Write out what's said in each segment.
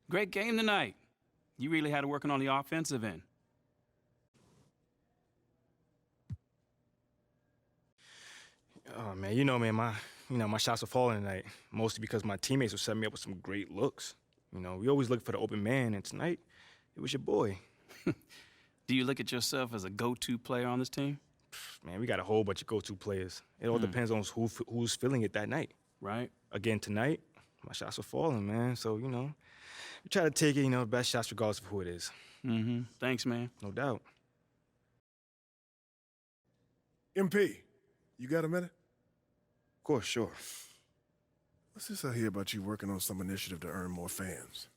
Great game tonight. You really had it working on the offensive end. Oh, man, man, my shots were falling tonight, mostly because my teammates were setting me up with some great looks. We always look for the open man, and tonight, it was your boy. Do you look at yourself as a go-to player on this team? Man, we got a whole bunch of go-to players. It all depends on who's feeling it that night. Right. Again, tonight, my shots were falling, man. So, we try to take it, the best shots regardless of who it is. Mm-hmm. Thanks, man. No doubt. MP, you got a minute? Of course, sure. What's this I hear about you working on some initiative to earn more fans?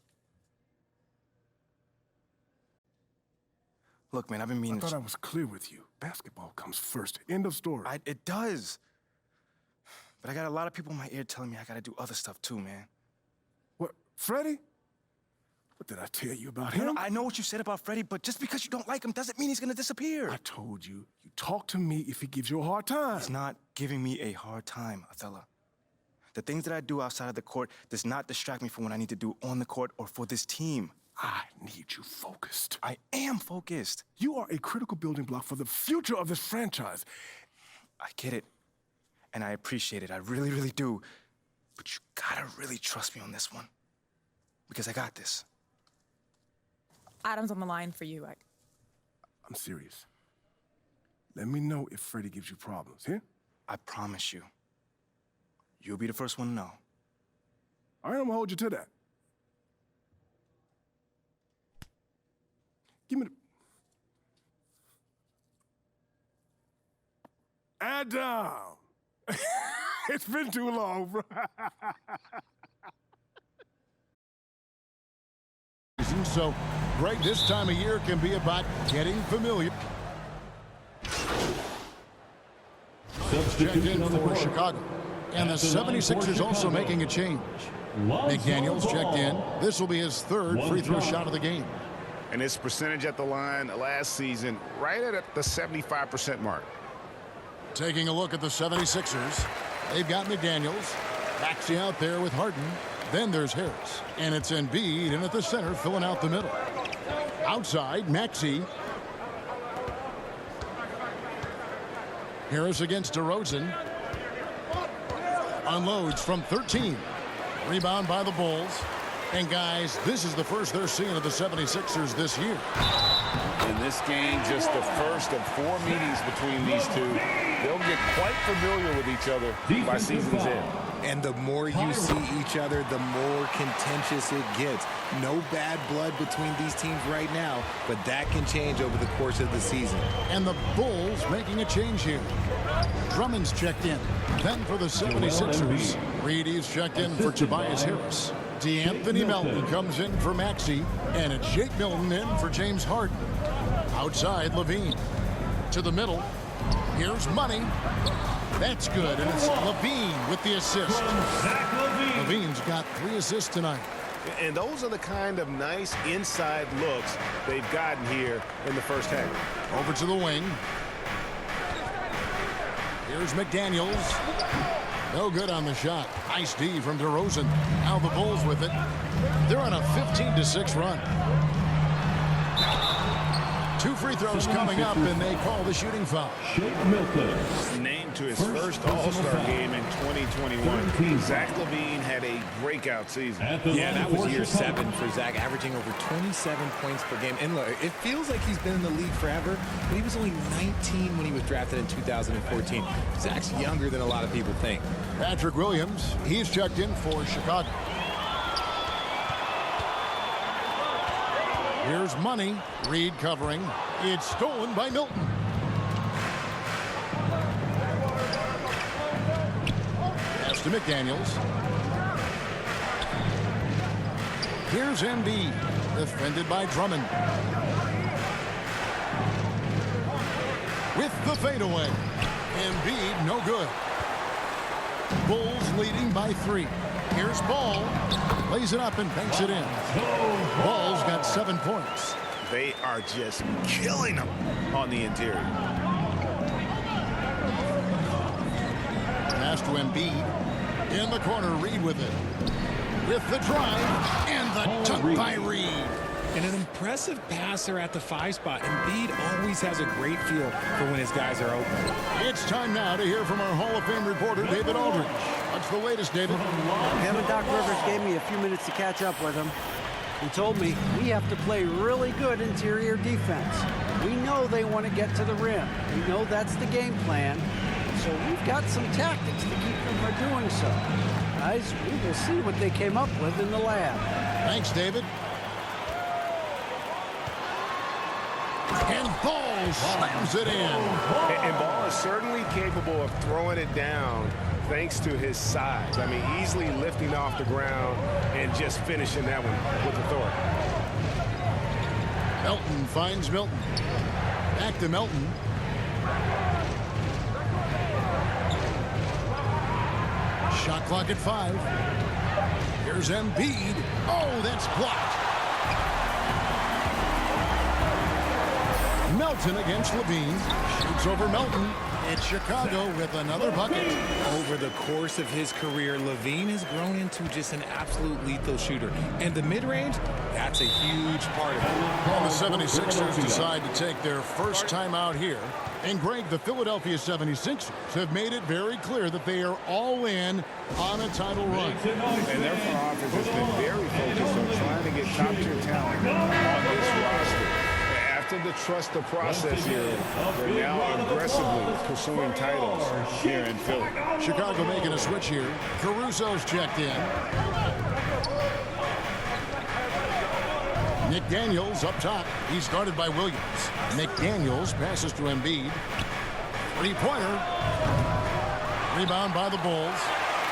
Look, man, I've been meaning I thought I was clear with you. Basketball comes first. End of story. It does. But I got a lot of people in my ear telling me I gotta do other stuff too, man. What, Freddie? What did I tell you about him? I know what you said about Freddie, but just because you don't like him doesn't mean he's gonna disappear. I told you, you talk to me if he gives you a hard time. He's not giving me a hard time, Othello. The things that I do outside of the court does not distract me from what I need to do on the court or for this team. I need you focused. I am focused. You are a critical building block for the future of this franchise. I get it, and I appreciate it. I really, really do. But you gotta really trust me on this one, because I got this. Adam's on the line for you. I'm serious. Let me know if Freddie gives you problems, yeah? I promise you. You'll be the first one to know. All right, I'm gonna hold you to that. Give me the... Adam! It's been too long, bro. So, Greg, this time of year can be about getting familiar. Checked in for Chicago. And the 76ers also making a change. McDaniels checked in. This will be his third free throw shot of the game. And his percentage at the line last season, right at the 75% mark. Taking a look at the 76ers. They've got McDaniels. Maxey out there with Harden. Then there's Harris. And it's Embiid in at the center, filling out the middle. Outside, Maxey. Harris against DeRozan. Unloads from 13. Rebound by the Bulls. And guys, this is the first they're seeing of the 76ers this year. In this game, just the first of 4 meetings between these two. They'll get quite familiar with each other by season's end. And the more you see each other, the more contentious it gets. No bad blood between these teams right now, but that can change over the course of the season. And the Bulls making a change here. Drummond's checked in. Then for the 76ers, Reedy's checked in for Tobias Harris. DeAnthony Melton comes in for Maxey, and it's Jake Milton in for James Harden. Outside, Levine. To the middle. Here's Money. That's good, and it's Levine with the assist. Levine's got 3 assists tonight. And those are the kind of nice inside looks they've gotten here in the first half. Over to the wing. Here's McDaniels. No good on the shot. Nice D from DeRozan. Now the Bulls with it. They're on a 15-6 run. 2 free throws coming up, and they call the shooting foul. Named to his first All-Star game in 2021. Zach LaVine had a breakout season. Yeah, that was year 7 for Zach, averaging over 27 points per game. And look, it feels like he's been in the league forever, but he was only 19 when he was drafted in 2014. Zach's younger than a lot of people think. Patrick Williams, he's checked in for Chicago. Here's Money. Reed covering. It's stolen by Milton. Pass to McDaniels. Here's Embiid. Defended by Drummond. With the fadeaway. Embiid, no good. Bulls leading by 3. Here's Ball. Lays it up and banks it in. Ball's got 7 points. They are just killing them on the interior. Pass to Embiid. In the corner, Reed with it. with the drive and the dunk by Reed. And an impressive passer at the 5 spot. Embiid always has a great feel for when his guys are open. It's time now to hear from our Hall of Fame reporter, David Aldridge. What's the latest, David? Him and Doc Rivers gave me a few minutes to catch up with him. He told me we have to play really good interior defense. We know they want to get to the rim. We know that's the game plan. So we've got some tactics to keep them from doing so. Guys, we will see what they came up with in the lab. Thanks, David. And Ball slams it in. And Ball is certainly capable of throwing it down thanks to his size. I mean, easily lifting off the ground and just finishing that one with authority. Melton finds Milton. Back to Melton. Shot clock at 5. Here's Embiid. Oh, that's blocked. Melton against Levine. Shoots over Melton. It's Chicago with another bucket. Over the course of his career, Levine has grown into just an absolute lethal shooter. And the mid-range, that's a huge part of it. Well, the 76ers decide to take their first time out here. And Greg, the Philadelphia 76ers have made it very clear that they are all in on a title run. And their front office has been very focused on trying to get top-tier talent on this roster. After the trust the process here, they're now aggressively pursuing titles here in Philly. Chicago making a switch here. Caruso's checked in. Nick Daniels up top. He's guarded by Williams. Nick Daniels passes to Embiid. Three-pointer. Rebound by the Bulls.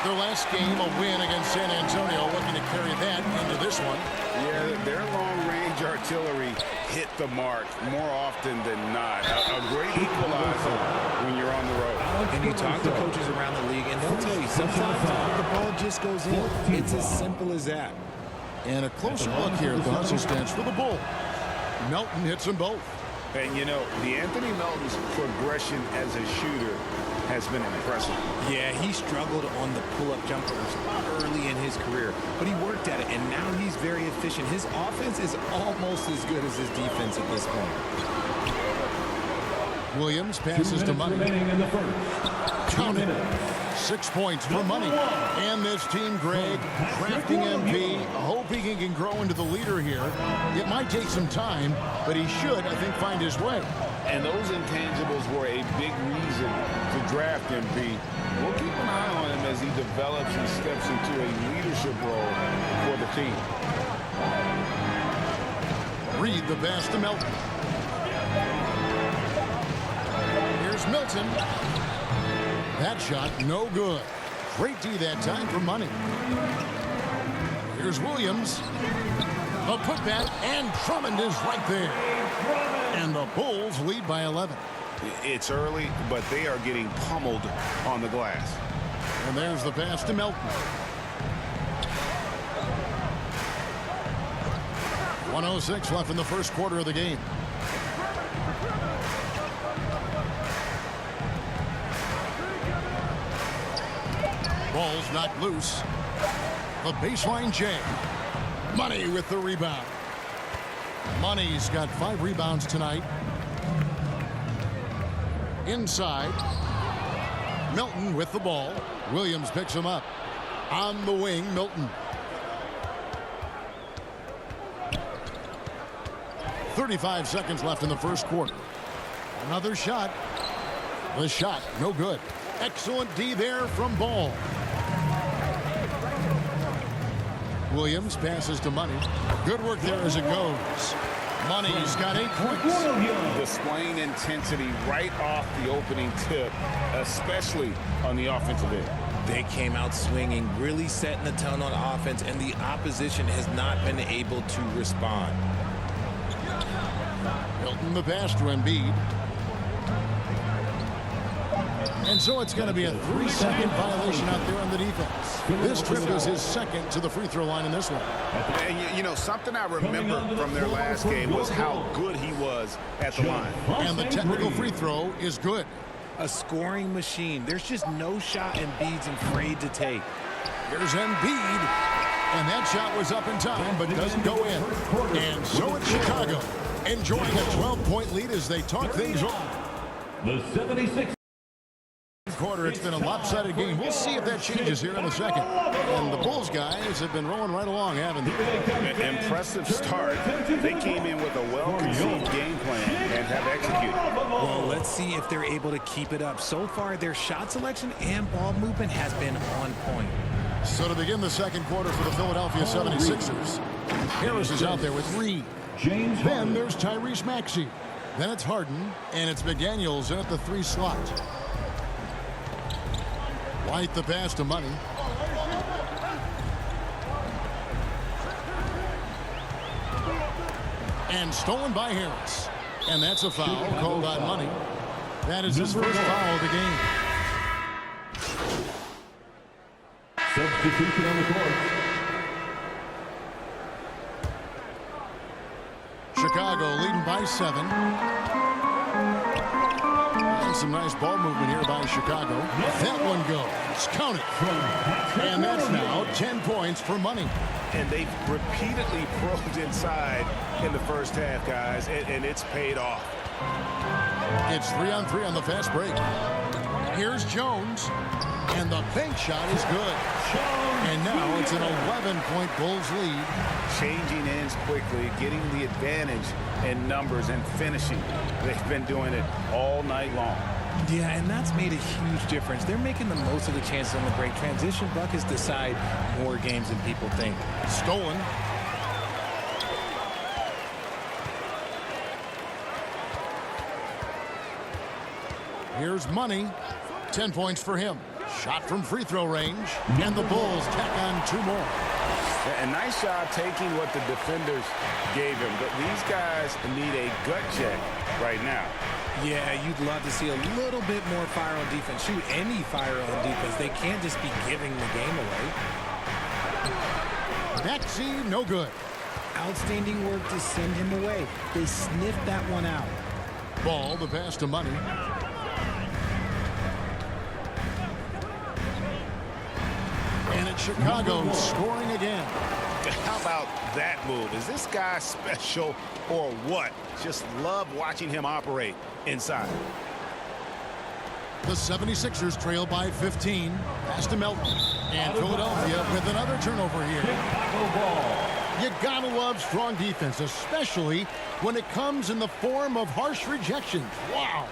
Their last game, a win against San Antonio, looking to carry that into this one. Yeah, their long-range artillery hit the mark more often than not. A great equalizer when you're on the road. And you talk to coaches around the league, and they'll tell you sometimes the ball just goes in. It's as simple as that. And a closer look here at the Hustle stance for the Bull. Melton hits them both. And, you know, the Anthony Melton's progression as a shooter has been impressive. Yeah, he struggled on the pull-up jumpers early in his career, but he worked at it, and now he's very efficient. His offense is almost as good as his defense at this point. Williams passes to Money. Count it. 6 points for Money. And this team, Greg, drafting MP, hoping he can grow into the leader here. It might take some time, but he should, I think, find his way. And those intangibles were a big reason to draft MP. We'll keep an eye on him as he develops and steps into a leadership role for the team. Reed the pass to Melton. Here's Milton. That shot, no good. Great D that time for Money. Here's Williams. A putback, and Drummond is right there. And the Bulls lead by 11. It's early, but they are getting pummeled on the glass. And there's the pass to Melton. 1:06 left in the first quarter of the game. Ball's knocked loose. The baseline jam. Money with the rebound. Money's got 5 rebounds tonight. Inside. Milton with the ball. Williams picks him up. On the wing, Milton. 35 seconds left in the first quarter. Another shot. The shot, no good. Excellent D there from Ball. Williams passes to Money. Good work there as it goes. Money's got 8 points. Displaying intensity right off the opening tip, especially on the offensive end. They came out swinging, really setting the tone on offense, and the opposition has not been able to respond. Milton the pass to Embiid. And so it's going to be a 3-second violation out there on the defense. This trip is his second to the free throw line in this one. And you know, something I remember from their last game was how good he was at the line. And the technical free throw is good. A scoring machine. There's just no shot Embiid's afraid to take. Here's Embiid. And that shot was up in time, but doesn't go in. And so it's Chicago, enjoying a 12-point lead as they talk things over. The 76. Quarter, it's been a lopsided game. We'll see if that changes here in a second. And the Bulls guys have been rolling right along, haven't they? Impressive start. They came in with a well-conceived game plan and have executed. Well, let's see if they're able to keep it up. So far, their shot selection and ball movement has been on point. So to begin the second quarter for the Philadelphia 76ers, Harris is out there with 3. Then there's Tyrese Maxey. Then it's Harden, and it's McDaniels in at the 3 slot. White the pass to Money. And stolen by Harris. And that's a foul called on Money. That is his first foul of the game. Substitution on the court. Chicago leading by 7. And some nice ball movement here by Chicago. That one goes. Count it. And that's now 10 points for Money. And they've repeatedly probed inside in the first half, guys, and it's paid off. It's 3-on-3 on the fast break. Here's Jones. And the bank shot is good. And now it's an 11-point Bulls lead. Changing ends quickly, getting the advantage in numbers and finishing. They've been doing it all night long. Yeah, and that's made a huge difference. They're making the most of the chances on the break. Transition buckets decide more games than people think. Stolen. Here's Money. 10 points for him. Shot from free throw range. And the Bulls tack on 2 more. A nice job taking what the defenders gave him. But these guys need a gut check right now. Yeah, you'd love to see a little bit more fire on defense. Shoot, any fire on defense. They can't just be giving the game away. Maxey, no good. Outstanding work to send him away. They sniffed that one out. Ball, the pass to Money. And it's Chicago scoring again. How about that move? Is this guy special or what? Just love watching him operate inside. The 76ers trail by 15. Pass to Melton. And Philadelphia with another turnover here. You gotta love strong defense, especially when it comes in the form of harsh rejections. Wow.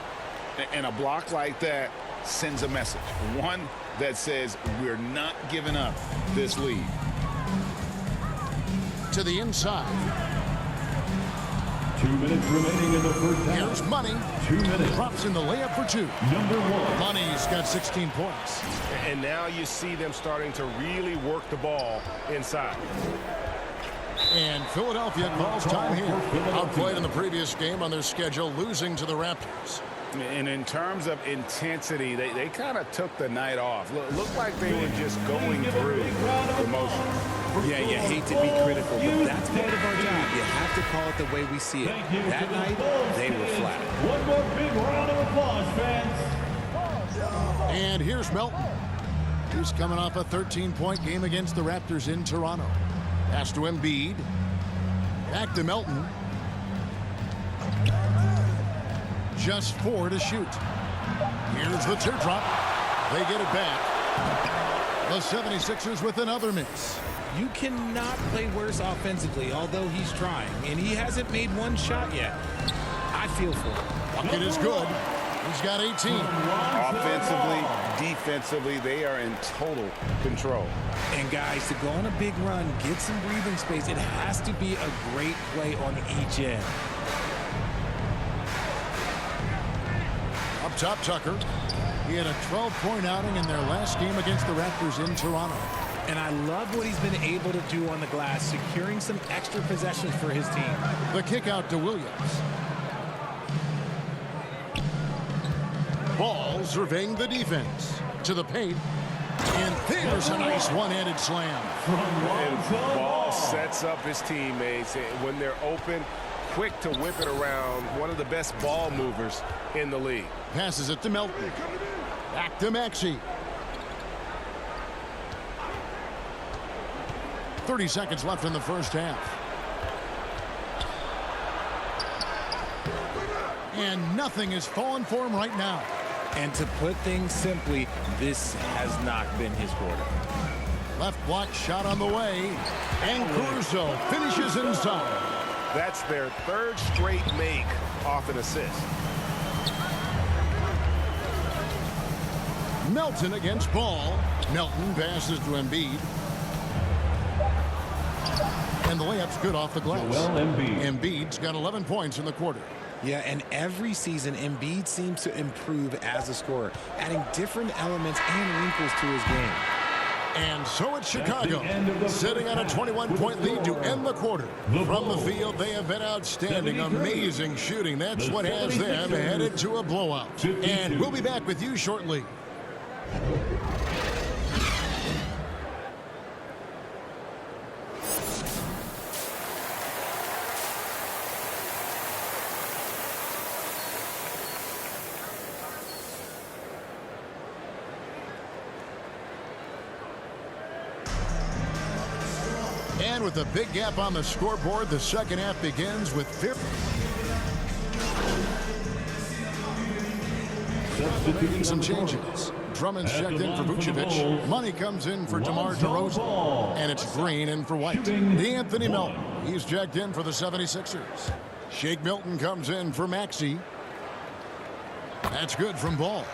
And a block like that sends a message. One that says we're not giving up this lead. To the inside. 2 minutes remaining in the first half. Here's Money. 2 minutes. Drops in the layup for 2. Number 1. Money's got 16 points. And now you see them starting to really work the ball inside. And Philadelphia calls time here. Outplayed in the previous game on their schedule, losing to the Raptors. And in terms of intensity, they kind of took the night off. Looked like they were just going through the motions. Yeah, you hate to be critical, but that's part of our job. You have to call it the way we see it. That night, they were flat. One more big round of applause, fans. And here's Melton. He's coming off a 13-point game against the Raptors in Toronto. Pass to Embiid. Back to Melton. Just 4 to shoot. Here's the teardrop. They get it back. The 76ers with another miss. You cannot play worse offensively, although he's trying, and he hasn't made one shot yet. I feel for him. Bucket is good. He's got 18. Offensively, defensively, they are in total control. And guys, to go on a big run, get some breathing space, it has to be a great play on each end. Up top, Tucker. He had a 12-point outing in their last game against the Raptors in Toronto. And I love what he's been able to do on the glass, securing some extra possessions for his team. The kick out to Williams. Ball surveying the defense. To the paint. And there's a nice one-handed slam. And Ball sets up his teammates when they're open, quick to whip it around. One of the best ball movers in the league. Passes it to Melton. Back to Maxey. 30 seconds left in the first half. And nothing is falling for him right now. And to put things simply, this has not been his quarter. Left block shot on the way. And Caruso finishes inside. That's their third straight make off an assist. Melton against Ball. Melton passes to Embiid. And the layup's good off the glass. Joel Embiid. Embiid's got 11 points in the quarter. Yeah, and every season, Embiid seems to improve as a scorer, adding different elements and wrinkles to his game. And so it's Chicago, sitting on a 21-point lead to end the quarter. From the field, they have been outstanding, amazing shooting. That's what has them headed to a blowout. And we'll be back with you shortly. And with a big gap on the scoreboard, the second half begins with some changes. Drummond's checked in for Vucevic. Money comes in for DeMar DeRozan. And it's Green in for White. D'Anthony Melton. He's checked in for the 76ers. Shake Milton comes in for Maxey. That's good from Ball.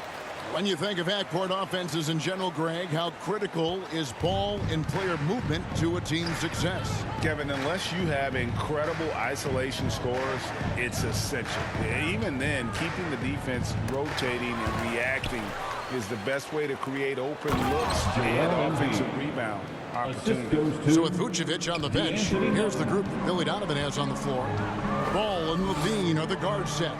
When you think of backcourt offenses in general, Greg, how critical is ball and player movement to a team's success? Kevin, unless you have incredible isolation scores, it's essential. Even then, keeping the defense rotating and reacting is the best way to create open looks and offensive rebound opportunities. So with Vucevic on the bench, here's the group Billy Donovan has on the floor. Ball and Levine are the guard set.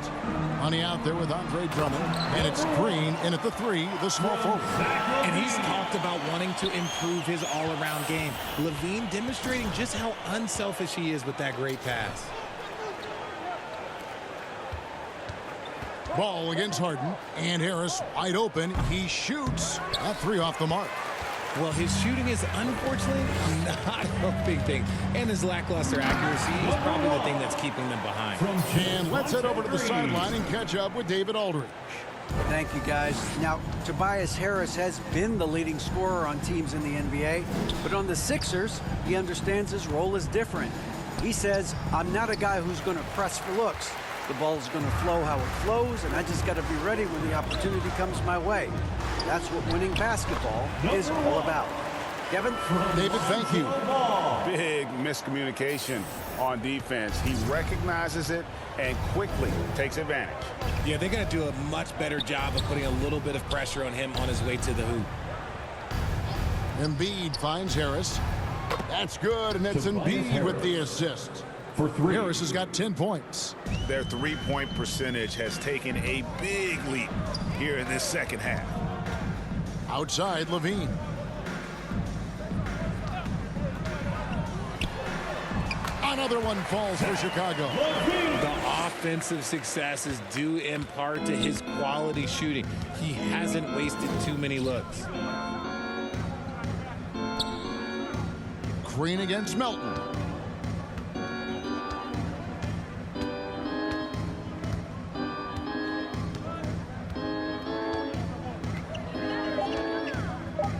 Money out there with Andre Drummond. And it's Green in at the 3, the small forward. And he's talked about wanting to improve his all-around game. Levine demonstrating just how unselfish he is with that great pass. Ball against Harden. And Harris wide open. He shoots. That 3 off the mark. Well, his shooting is unfortunately not a big thing. And his lackluster accuracy is probably the thing that's keeping them behind. And let's head over to the sideline and catch up with David Aldridge. Thank you, guys. Now, Tobias Harris has been the leading scorer on teams in the NBA, but on the Sixers, he understands his role is different. He says, I'm not a guy who's going to press for looks. The ball's going to flow how it flows, and I just got to be ready when the opportunity comes my way. That's what winning basketball is all about. Kevin? David, thank you. Big miscommunication on defense. He recognizes it and quickly takes advantage. Yeah, they're going to do a much better job of putting a little bit of pressure on him on his way to the hoop. Embiid finds Harris. That's good, and it's Embiid with the assist. For 3. Harris has got 10 points. Their three-point percentage has taken a big leap here in this second half. Outside, Levine. Another one falls for Chicago. The offensive success is due in part to his quality shooting. He hasn't wasted too many looks. Green against Melton.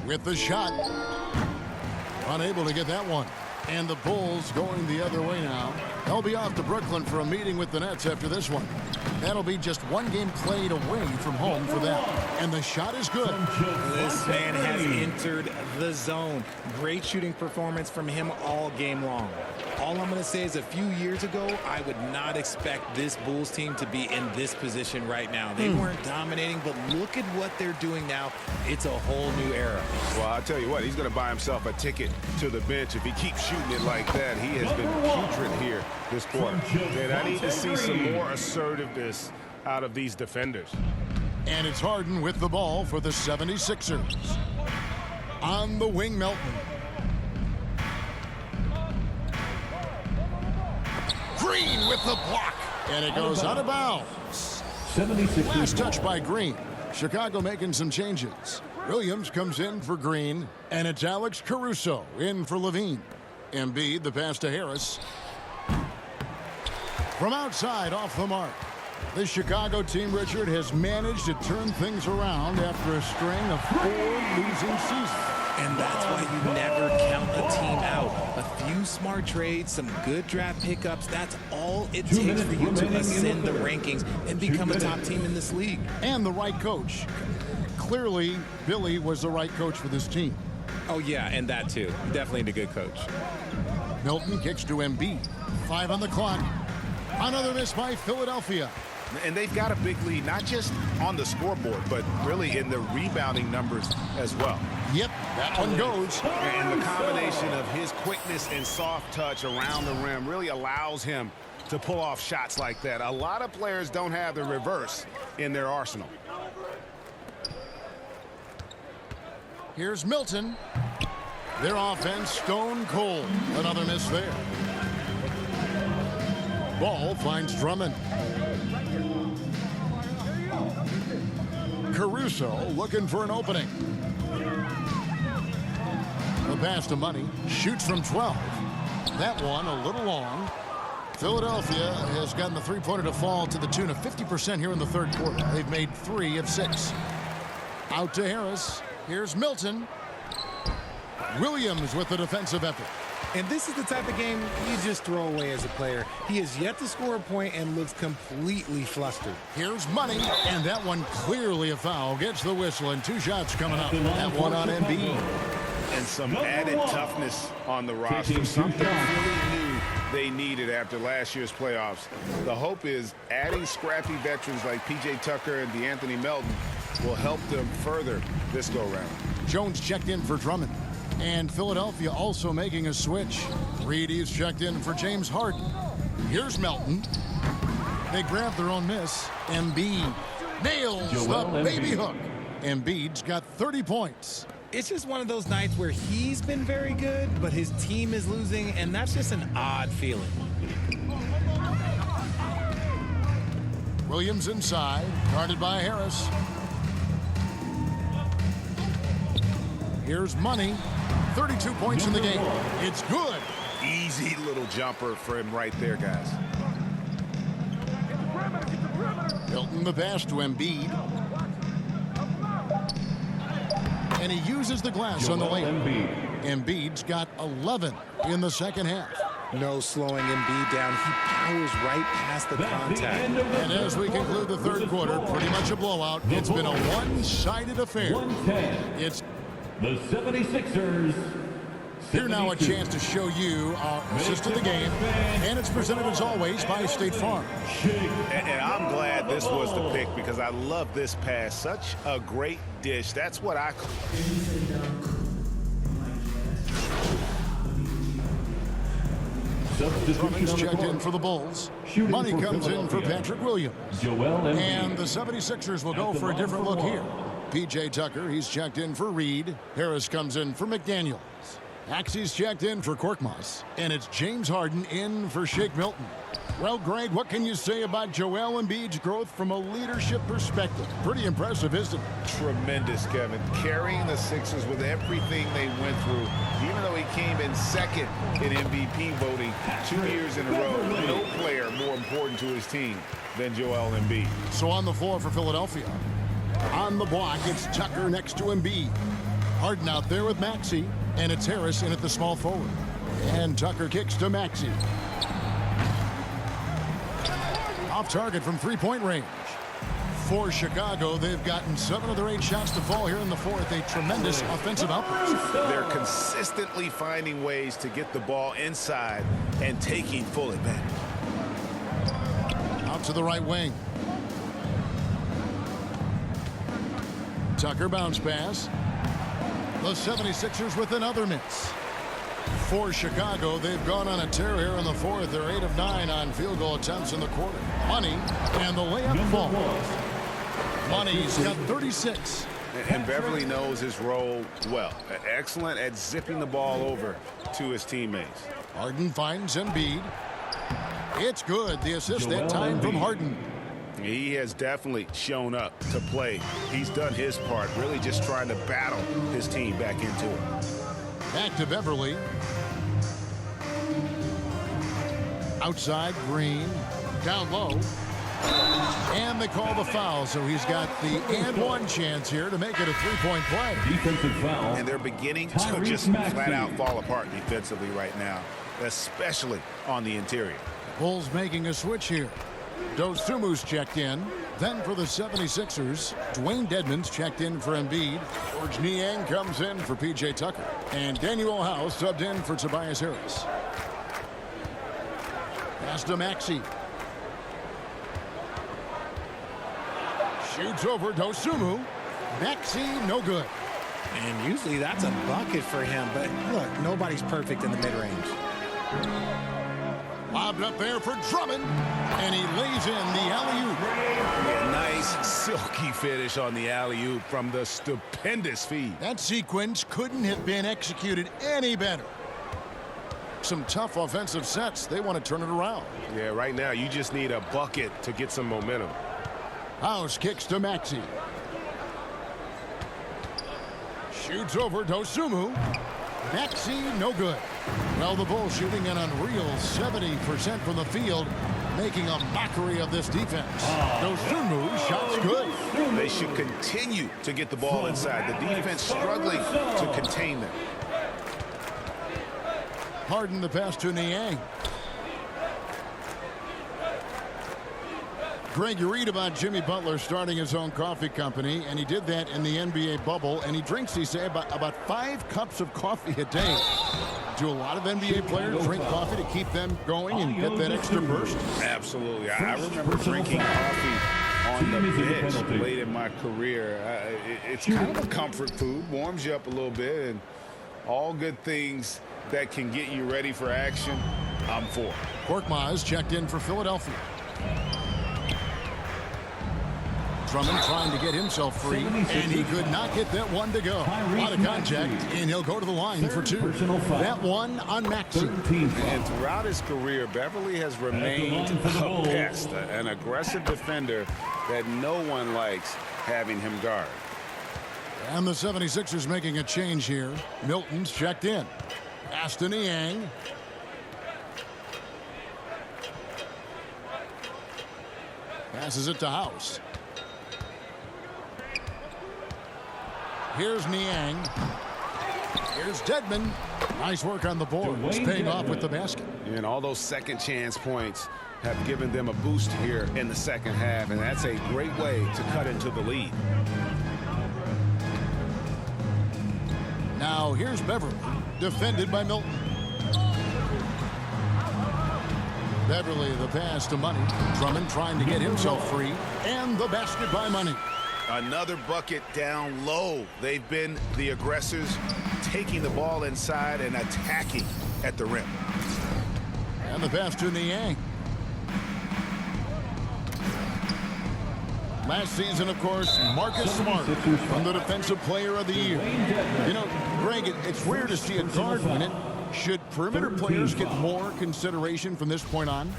With the shot. Unable to get that one. And the Bulls going the other way now. They'll be off to Brooklyn for a meeting with the Nets after this one. That'll be just one game played away from home for them. And the shot is good. This man has entered the zone. Great shooting performance from him all game long. All I'm going to say is a few years ago, I would not expect this Bulls team to be in this position right now. They weren't dominating, but look at what they're doing now. It's a whole new era. Well, I'll tell you what, he's going to buy himself a ticket to the bench if he keeps shooting it like that. He has been putrid here this quarter. And I need to see some more assertiveness out of these defenders. And it's Harden with the ball for the 76ers. On the wing, Melton. Green with the block. And it goes out of bounds. 76ers. Last touch by Green. Chicago making some changes. Williams comes in for Green. And it's Alex Caruso in for Levine. Embiid, the pass to Harris. From outside, off the mark. This Chicago team, Richard, has managed to turn things around after a string of 4 losing seasons. And that's why you never count a team out. A few smart trades, some good draft pickups, that's all it takes for you to ascend the rankings and become a top team in this league. And the right coach. Clearly, Billy was the right coach for this team. Oh, yeah, and that too. Definitely a good coach. Milton kicks to Embiid. 5 on the clock. Another miss by Philadelphia. And they've got a big lead, not just on the scoreboard, but really in the rebounding numbers as well. Yep, that one goes. And the combination of his quickness and soft touch around the rim really allows him to pull off shots like that. A lot of players don't have the reverse in their arsenal. Here's Milton. Their offense stone cold. Another miss there. Ball finds Drummond. Caruso looking for an opening. The pass to Money. Shoots from 12. That one a little long. Philadelphia has gotten the three-pointer to fall to the tune of 50% here in the third quarter. They've made 3 of 6. Out to Harris. Here's Milton. Williams with the defensive effort. And this is the type of game you just throw away as a player. He has yet to score a point and looks completely flustered. Here's Money, and that one clearly a foul. Gets the whistle, and 2 shots coming up. That one on Embiid. And some added toughness on the roster. Something really new they needed after last year's playoffs. The hope is adding scrappy veterans like P.J. Tucker and DeAnthony Melton will help them further this go-round. Jones checked in for Drummond. And Philadelphia also making a switch. Reed is checked in for James Harden. Here's Melton. They grab their own miss. Embiid nails the baby hook. Embiid's got 30 points. It's just one of those nights where he's been very good, but his team is losing, and that's just an odd feeling. Williams inside, guarded by Harris. Here's Money. 32 points in the game. It's good. Easy little jumper for him right there, guys. Hilton the pass to Embiid. And he uses the glass on the lane. Embiid's got 11 in the second half. No slowing Embiid down. He powers right past the contact. And as we conclude the third quarter, pretty much a blowout. It's been a one-sided affair. It's the 76ers. here now a chance to show you our assist of the game. And it's presented as always by State Farm. And I'm glad this was the pick because I love this pass. Such a great dish. That's what I call. Drummond's checked in for the Bulls. Money comes in for Patrick Williams. And the 76ers will go for a different look here. P.J. Tucker, he's checked in for Reed. Harris comes in for McDaniels. Axie's checked in for Korkmaz. And it's James Harden in for Shake Milton. Well, Greg, what can you say about Joel Embiid's growth from a leadership perspective? Pretty impressive, isn't it? Tremendous, Kevin. Carrying the Sixers with everything they went through. Even though he came in second in MVP voting 2 years in a row, no player more important to his team than Joel Embiid. So on the floor for Philadelphia. On the block, it's Tucker next to Embiid. Harden out there with Maxey, and it's Harris in at the small forward. And Tucker kicks to Maxey. Off target from three-point range. For Chicago, they've gotten 7 of their 8 shots to fall here in the fourth. A tremendous offensive outburst. They're consistently finding ways to get the ball inside and taking full advantage. Out to the right wing. Tucker bounce pass. The 76ers with another miss. For Chicago, they've gone on a tear here in the fourth. They're 8 of 9 on field goal attempts in the quarter. Money, and the layup falls. Money's got 36. And Beverly knows his role well. Excellent at zipping the ball over to his teammates. Harden finds Embiid. It's good. The assist that time from Harden. He has definitely shown up to play. He's done his part, really just trying to battle his team back into it. Back to Beverly. Outside, Green. Down low. And they call the foul, so he's got the and one chance here to make it a three-point play. Defensive foul. And they're beginning to Tyrese just Maxey. flat out fall apart defensively right now, especially on the interior. Bulls making a switch here. Dosumu's checked in. Then for the 76ers, Dwayne Dedmon's checked in for Embiid. George Niang comes in for P.J. Tucker. And Daniel House subbed in for Tobias Harris. Pass to Maxey. Shoots over Dosumu. Maxey, no good. And usually that's a bucket for him, but look, nobody's perfect in the mid-range. Lobbed up there for Drummond, and he lays in the alley-oop. Yeah, nice silky finish on the alley-oop from the stupendous feed. That sequence couldn't have been executed any better. Some tough offensive sets. They want to turn it around. Yeah, right now you just need a bucket to get some momentum. House kicks to Maxey. Shoots over Dosumu. Maxey, no good. Well, the Bulls shooting an unreal 70% from the field, making a mockery of this defense. Dosumu shots good. They should continue to get the ball inside. The defense struggling to contain them. Harden the pass to Niang. Greg, you read about Jimmy Butler starting his own coffee company, and he did that in the NBA bubble, and he drinks, he say, about 5 cups of coffee a day. Do a lot of NBA players drink coffee to keep them going and get that extra burst? Absolutely. I remember drinking coffee on the bench late in my career. It's kind of a comfort food, warms you up a little bit, and all good things that can get you ready for action, I'm for. Korkmaz checked in for Philadelphia. Drummond trying to get himself free, and he could not get that one to go. A lot of contact, and he'll go to the line for 2. That one on Maxey. And throughout his career, Beverly has remained a pest, an aggressive defender that no one likes having him guard. And the 76ers making a change here. Milton's checked in. Aston Niang. Passes it to House. Here's Niang. Here's Dedmon. Nice work on the board. It's paying off with the basket. And all those second chance points have given them a boost here in the second half, and that's a great way to cut into the lead. Now here's Beverly, defended by Milton. Beverly the pass to Money. Drummond trying to get himself free, and the basket by Money. Another bucket down low. They've been the aggressors, taking the ball inside and attacking at the rim. And the pass to Niang. Last season, of course, Marcus Smart won the Defensive Player of the Year. You know, Greg, it's rare to see a guard win it. Should perimeter players get more consideration from this point on?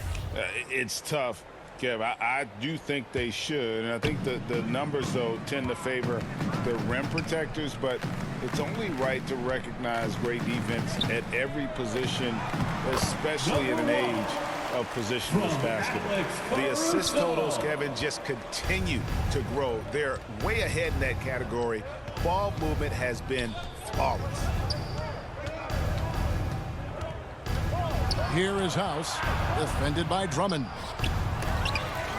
It's tough, Kev. I do think they should, and I think the numbers, though, tend to favor the rim protectors, but it's only right to recognize great defense at every position, especially in an age of positionless basketball. The assist totals, Kevin, just continue to grow. They're way ahead in that category. Ball movement has been flawless. Here is House, defended by Drummond.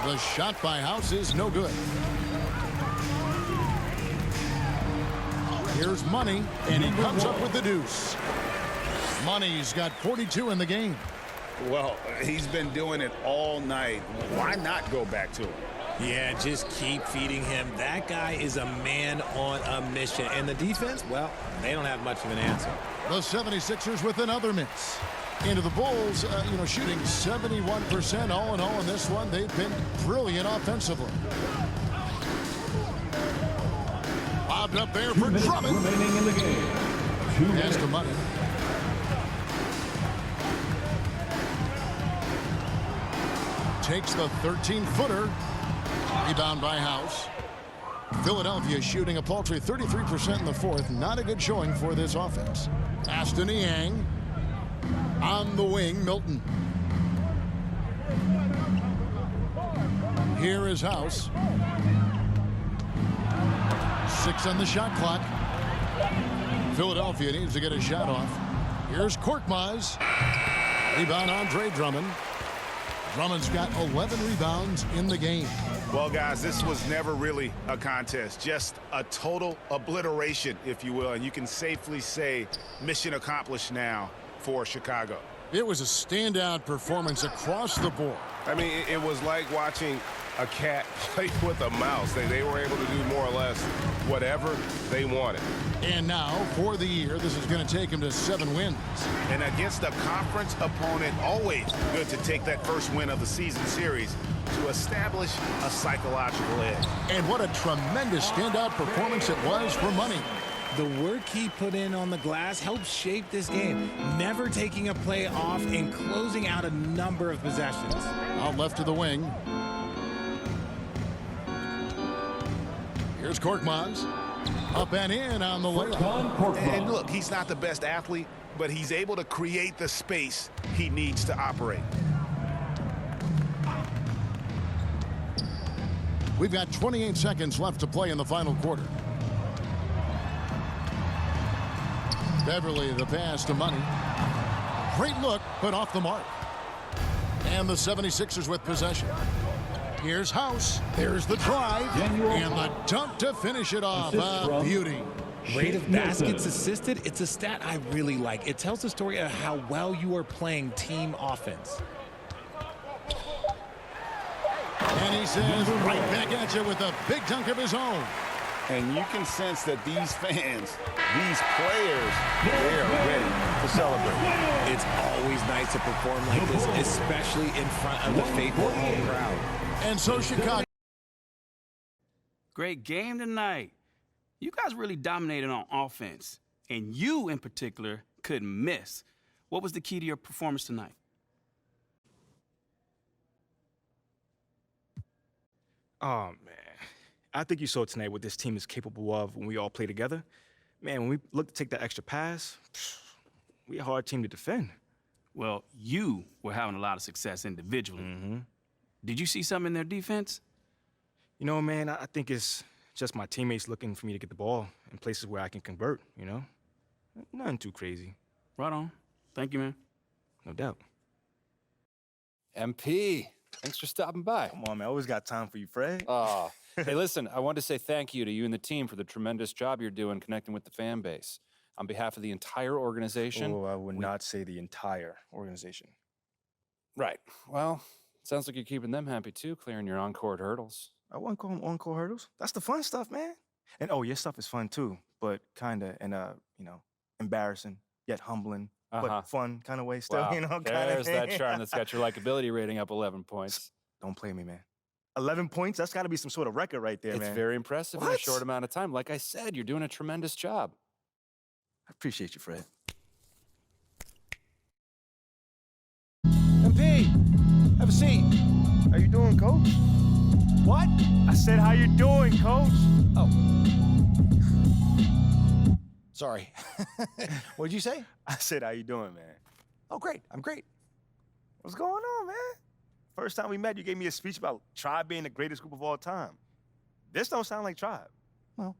The shot by House is no good. Here's Money, and he comes up with the deuce. Money's got 42 in the game. Well, he's been doing it all night. Why not go back to him? Yeah, just keep feeding him. That guy is a man on a mission. And the defense, well, they don't have much of an answer. The 76ers with another miss. Into the Bulls, shooting 71% all in all in this one. They've been brilliant offensively. Bobbed up there for Drummond. Remaining in the game. Pass to Money. Takes the 13-footer. Rebound by House. Philadelphia shooting a paltry 33% in the fourth. Not a good showing for this offense. Aston Niang. On the wing, Milton. Here is House. 6 on the shot clock. Philadelphia needs to get a shot off. Here's Korkmaz. Rebound Andre Drummond. Drummond's got 11 rebounds in the game. Well, guys, this was never really a contest, just a total obliteration, if you will, and you can safely say mission accomplished now for Chicago. It was a standout performance across the board. I mean, it was like watching a cat play with a mouse. They were able to do more or less whatever they wanted. And now, for the year, this is going to take him to 7 wins. And against a conference opponent, always good to take that first win of the season series to establish a psychological edge. And what a tremendous standout performance it was for Money. The work he put in on the glass helped shape this game, never taking a play off and closing out a number of possessions. Out left to the wing. Here's Korkmaz. Up and in on the layup. And look, he's not the best athlete, but he's able to create the space he needs to operate. We've got 28 seconds left to play in the final quarter. Beverly, the pass to Money. Great look, but off the mark. And the 76ers with possession. Here's House. There's the drive. And the dunk to finish it off. A beauty. Rate of baskets assisted, it's a stat I really like. It tells the story of how well you are playing team offense. And he says right back at you with a big dunk of his own. And you can sense that these fans, these players, they are ready to celebrate. It's always nice to perform like this, especially in front of the faithful home crowd. And so Chicago. Great game tonight. You guys really dominated on offense, and you in particular couldn't miss. What was the key to your performance tonight? Oh, man. I think you saw tonight what this team is capable of when we all play together. Man, when we look to take that extra pass, we're a hard team to defend. Well, you were having a lot of success individually. Did you see something in their defense? You know, man, I think it's just my teammates looking for me to get the ball in places where I can convert, you know? Nothing too crazy. Right on. Thank you, man. No doubt. MP, thanks for stopping by. Come on, man. I always got time for you, Fred. Hey, listen, I wanted to say thank you to you and the team for the tremendous job you're doing connecting with the fan base. On behalf of the entire organization. Oh, I would not say the entire organization. Right. Well, sounds like you're keeping them happy too, clearing your on-court hurdles. I wouldn't call them on-court hurdles. That's the fun stuff, man. And oh, your stuff is fun too, but kind of in a, you know, embarrassing yet humbling, but fun kind of way still, Wow. you know? There's that charm that's got your likability rating up 11 points. Don't play me, man. 11 points? That's got to be some sort of record right there, man. It's very impressive in a short amount of time. Like I said, you're doing a tremendous job. I appreciate you, Fred. MP, have a seat. How you doing, Coach? What? I said, how you doing, Coach? Oh. Sorry. What did you say? I said, how you doing, man? Oh, great. I'm great. What's going on, man? First time we met, you gave me a speech about Tribe being the greatest group of all time. This don't sound like Tribe. Well,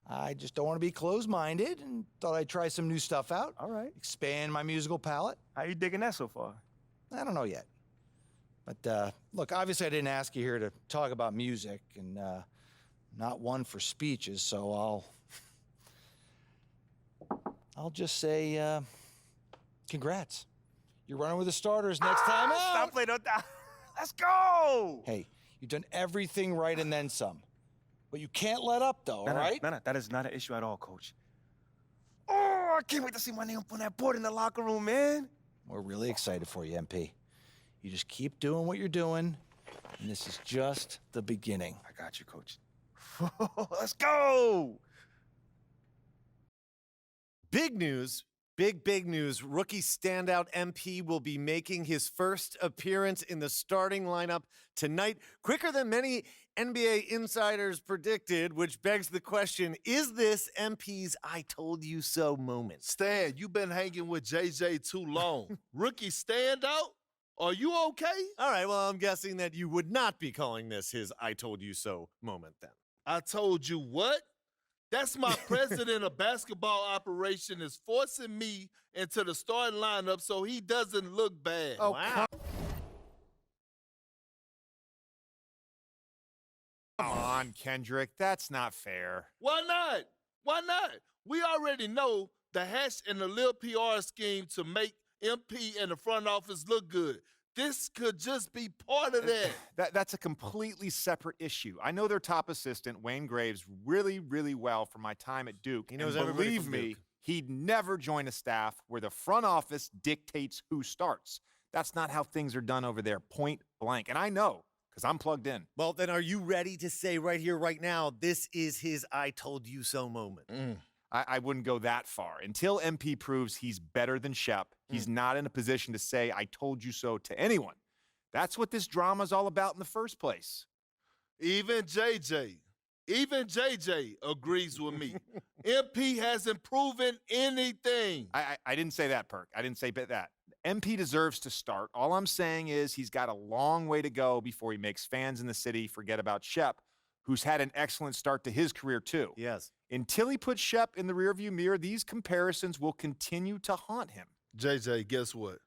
I just don't want to be closed-minded and thought I'd try some new stuff out. All right. Expand my musical palette. How you digging that so far? I don't know yet. But look, obviously I didn't ask you here to talk about music, and not one for speeches, so I'll just say congrats. You're running with the starters next time out. Stop playing. Let's go. Hey, you've done everything right and then some. But you can't let up, though, all right? No, that is not an issue at all, Coach. Oh, I can't wait to see my name up on that board in the locker room, man. We're really excited for you, MP. You just keep doing what you're doing, and this is just the beginning. I got you, Coach. Let's go. Big news. Big news. Rookie standout MP will be making his first appearance in the starting lineup tonight, quicker than many NBA insiders predicted, which begs the question, is this MP's I told you so moment? Stan, you've been hanging with JJ too long. Rookie standout? Are you okay? All right, well, I'm guessing that you would not be calling this his I told you so moment then. I told you what? That's my president of basketball operation is forcing me into the starting lineup so he doesn't look bad. Oh, wow. Come on, Kendrick. That's not fair. Why not? Why not? We already know the hash and the little PR scheme to make MP and the front office look good. This could just be part of that. That's a completely separate issue. I know their top assistant, Wayne Graves, really, really well from my time at Duke. He knows and everybody believe from me, Duke. he'd never join a staff where the front office dictates who starts. That's not how things are done over there, point blank. And I know, because I'm plugged in. Well, then are you ready to say right here, right now, this is his I told you so moment? I wouldn't go that far. Until MP proves he's better than Shep, he's not in a position to say, I told you so to anyone. That's what this drama's all about in the first place. Even JJ agrees with me. MP hasn't proven anything. I didn't say that, Perk. I didn't say that. MP deserves to start. All I'm saying is he's got a long way to go before he makes fans in the city forget about Shep, who's had an excellent start to his career too. Yes. Until he puts Shep in the rearview mirror, these comparisons will continue to haunt him. JJ, guess what?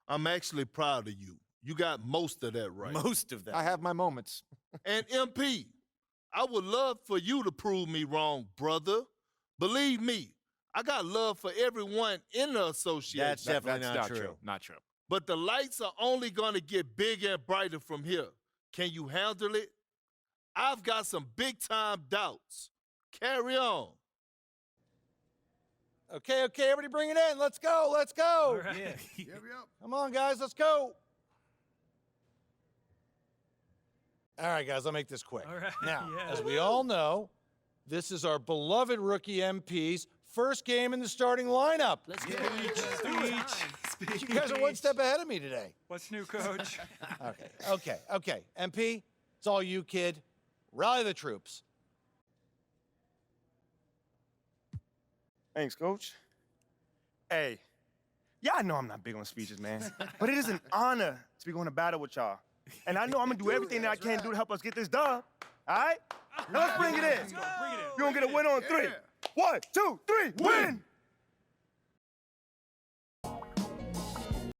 I'm actually proud of you. You got most of that right. Most of that. I have my moments. And MP, I would love for you to prove me wrong, brother. Believe me, I got love for everyone in the association. That's definitely not true. Not true. But the lights are only going to get bigger and brighter from here. Can you handle it? I've got some big-time doubts. Carry on. Okay, everybody bring it in. Let's go. All right. Yeah. Come on, guys, let's go. All right, guys, I'll make this quick. All right. Now, Yeah. as we all know, this is our beloved rookie MP's first game in the starting lineup. Let's go. Speech. You guys are one step ahead of me today. What's new, Coach? Okay. MP, it's all you, kid. Rally the troops. Thanks, Coach. Hey, y'all know I'm not big on speeches, man. But it is an honor to be going to battle with y'all. And I know I'm going to do everything that I can do to help us get this done. All right? Now let's bring it in. We're going to get a win on 3. 1, 2, 3, win!